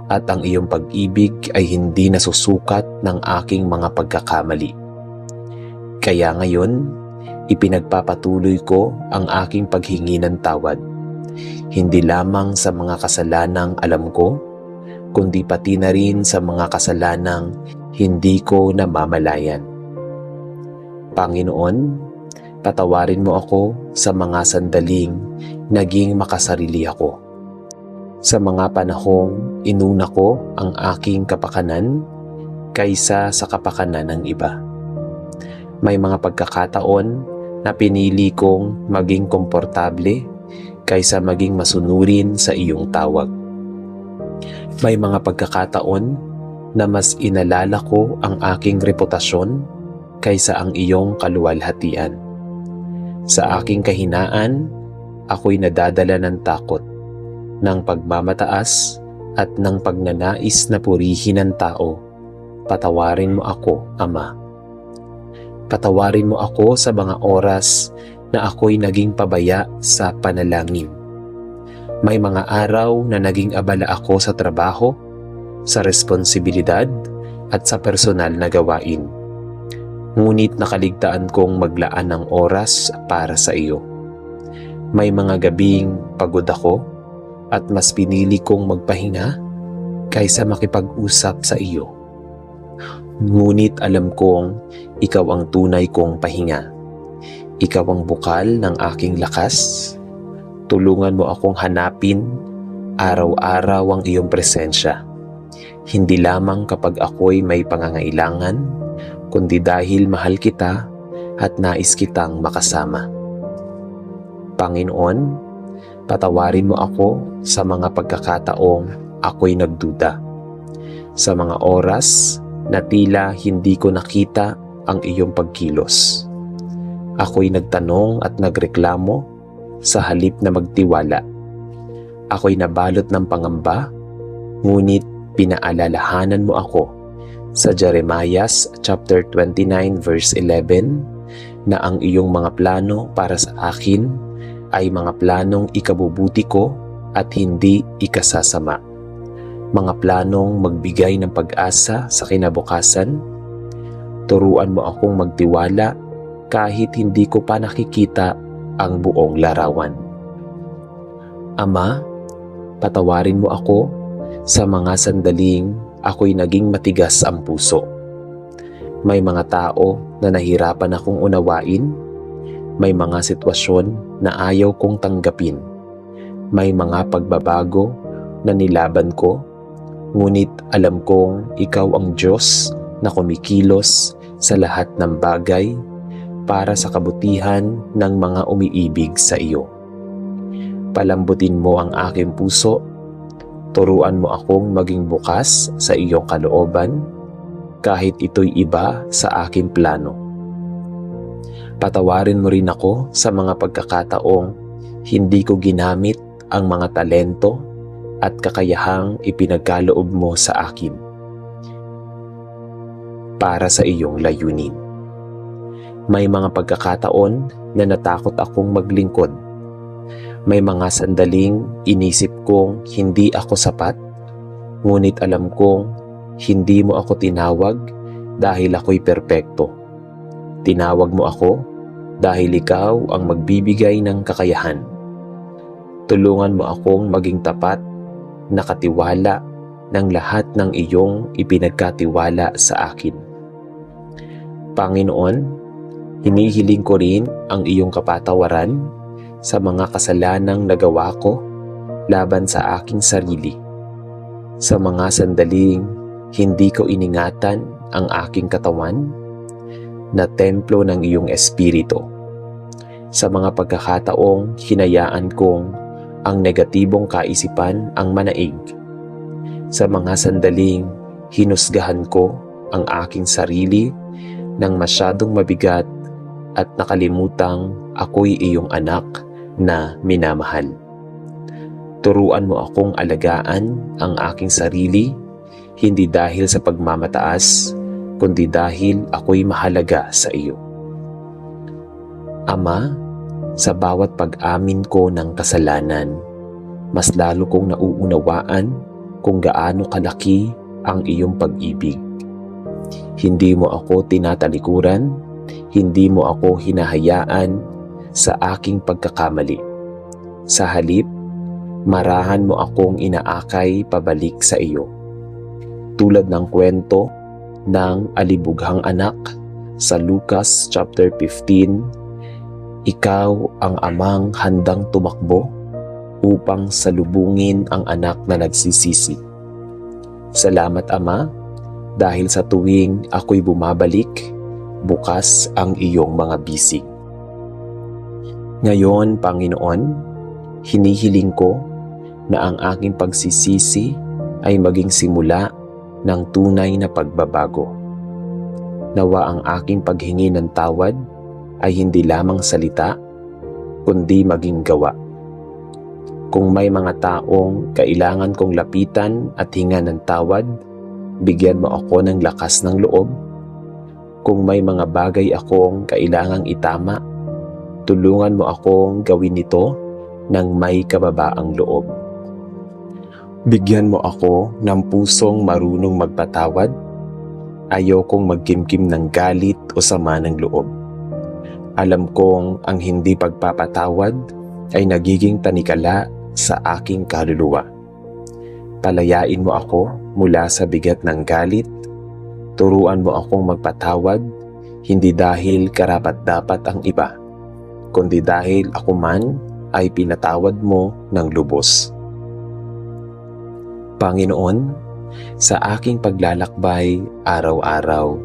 at ang iyong pag-ibig ay hindi nasusukat ng aking mga pagkakamali. Kaya ngayon, ipinagpapatuloy ko ang aking paghingi ng tawad, hindi lamang sa mga kasalanang alam ko, kundi pati na rin sa mga kasalanang hindi ko namamalayan. Panginoon, patawarin mo ako sa mga sandaling naging makasarili ako. Sa mga panahong inuna ko ang aking kapakanan kaysa sa kapakanan ng iba. May mga pagkakataon na pinili kong maging komportable kaysa maging masunurin sa iyong tawag. May mga pagkakataon na mas inalala ko ang aking reputasyon kaysa ang iyong kaluwalhatian. Sa aking kahinaan, ako'y nadadala ng takot, ng pagmamataas at ng pagnanais na purihin ng tao. Patawarin mo ako, Ama. Patawarin mo ako sa mga oras na ako'y naging pabaya sa panalangin. May mga araw na naging abala ako sa trabaho, sa responsibilidad, at sa personal na gawain. Ngunit nakaligtaan kong maglaan ng oras para sa iyo. May mga gabing pagod ako at mas pinili kong magpahinga kaysa makipag-usap sa iyo. Ngunit alam kong ikaw ang tunay kong pahinga. Ikaw ang bukal ng aking lakas. Tulungan mo akong hanapin araw-araw ang iyong presensya. Hindi lamang kapag ako'y may pangangailangan, kundi dahil mahal kita at nais kitang makasama. Panginoon, patawarin mo ako sa mga pagkakataong ako'y nagduda. Sa mga oras na tila hindi ko nakita ang iyong pagkilos. Ako'y nagtanong at nagreklamo sa halip na magtiwala. Ako'y nabalot ng pangamba, ngunit pinaalalahanan mo ako sa Jeremiah chapter 29 verse 11 na ang iyong mga plano para sa akin ay mga planong ikabubuti ko at hindi ikasasama. Mga planong magbigay ng pag-asa sa kinabukasan. Turuan mo akong magtiwala kahit hindi ko pa nakikita ang buong larawan. Ama, patawarin mo ako sa mga sandaling ako'y naging matigas ang puso. May mga tao na nahirapan akong unawain. May mga sitwasyon na ayaw kong tanggapin. May mga pagbabago na nilaban ko. Ngunit alam kong ikaw ang Diyos na kumikilos sa lahat ng bagay para sa kabutihan ng mga umiibig sa iyo. Palambutin mo ang aking puso. Turuan mo akong maging bukas sa iyong kalooban kahit ito'y iba sa aking plano. Patawarin mo rin ako sa mga pagkakataong hindi ko ginamit ang mga talento at kakayahang ipinagkaloob mo sa akin para sa iyong layunin. May mga pagkakataon na natakot akong maglingkod. May mga sandaling inisip kong hindi ako sapat, ngunit alam kong hindi mo ako tinawag dahil ako'y perpekto. Tinawag mo ako dahil ikaw ang magbibigay ng kakayahan. Tulungan mo akong maging tapat, nakatiwala ng lahat ng iyong ipinagkatiwala sa akin. Panginoon, hinihiling ko rin ang iyong kapatawaran sa mga kasalanang nagawa ko laban sa aking sarili. Sa mga sandaling hindi ko iningatan ang aking katawan na templo ng iyong espiritu. Sa mga pagkakataong hinayaan kong ang negatibong kaisipan ang manaig. Sa mga sandaling hinusgahan ko ang aking sarili ng masyadong mabigat at nakalimutang ako'y iyong anak na minamahal. Turuan mo akong alagaan ang aking sarili, hindi dahil sa pagmamataas, kundi dahil ako'y mahalaga sa iyo. Ama, sa bawat pag-amin ko ng kasalanan, mas lalo kong nauunawaan kung gaano kalaki ang iyong pag-ibig. Hindi mo ako tinatalikuran, hindi mo ako hinahayaan sa aking pagkakamali. Sa halip, marahan mo akong inaakay pabalik sa iyo. Tulad ng kwento ng alibughang anak sa Lucas chapter 15, ikaw ang amang handang tumakbo upang salubungin ang anak na nagsisisi. Salamat, Ama, dahil sa tuwing ako'y bumabalik, bukas ang iyong mga bisig. Ngayon, Panginoon, hinihiling ko na ang aking pagsisisi ay maging simula ng tunay na pagbabago. Nawa ang aking paghingi ng tawad ay hindi lamang salita, kundi maging gawa. Kung may mga taong kailangan kong lapitan at hinga ng tawad, bigyan mo ako ng lakas ng loob. Kung may mga bagay akong kailangang itama, tulungan mo akong gawin ito ng may kababaang loob. Bigyan mo ako ng pusong marunong magpatawad Ayokong magkimkim ng galit o sama ng loob. Alam kong ang hindi pagpapatawad ay nagiging tanikala sa aking kaluluwa. Palayain mo ako mula sa bigat ng galit. Turuan mo akong magpatawad, hindi dahil karapat-dapat ang iba, kundi dahil ako man ay pinatawad mo ng lubos. Panginoon, sa aking paglalakbay araw-araw,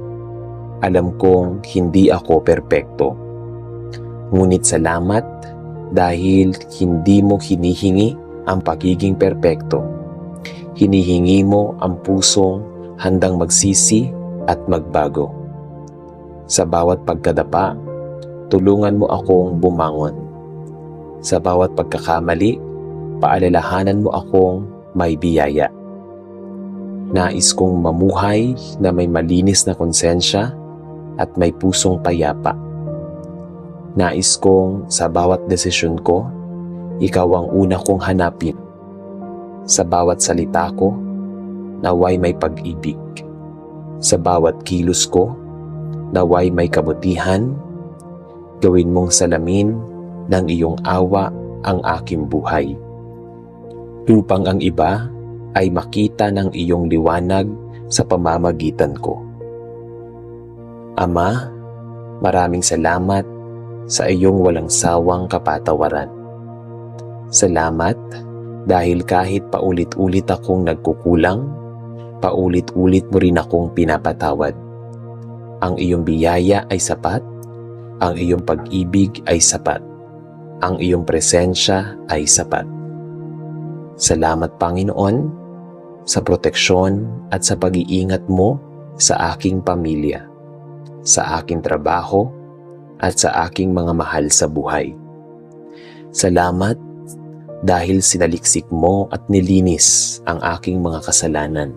alam kong hindi ako perpekto. Ngunit salamat dahil hindi mo hinihingi ang pagiging perpekto. Hinihingi mo ang pusong handang magsisi at magbago. Sa bawat pagkadapa, tulungan mo akong bumangon. Sa bawat pagkakamali, paalalahanan mo akong may biyaya. Nais kong mamuhay na may malinis na konsensya at may pusong payapa. Nais kong sa bawat desisyon ko, ikaw ang una kong hanapin. Sa bawat salita ko, naway may pag-ibig. Sa bawat kilos ko, naway may kabutihan. Gawin mong salamin ng iyong awa ang aking buhay. Upang ang iba ay makita ng iyong liwanag sa pamamagitan ko. Ama, maraming salamat sa iyong walang sawang kapatawaran. Salamat dahil kahit paulit-ulit akong nagkukulang, paulit-ulit mo rin akong pinapatawad. Ang iyong biyaya ay sapat, ang iyong pag-ibig ay sapat, ang iyong presensya ay sapat. Salamat Panginoon sa proteksyon at sa pag-iingat mo sa aking pamilya, sa aking trabaho at sa aking mga mahal sa buhay. Salamat dahil sinaliksik mo at nilinis ang aking mga kasalanan.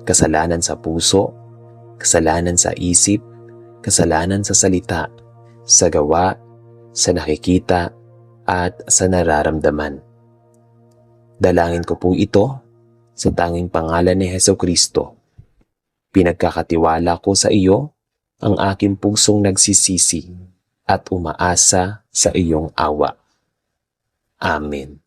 Kasalanan sa puso, kasalanan sa isip, kasalanan sa salita, sa gawa, sa nakikita at sa nararamdaman. Dalangin ko po ito sa tanging pangalan ni Hesukristo. Pinagkakatiwala ko sa iyo ang aking pusong nagsisisi at umaasa sa iyong awa. Amen.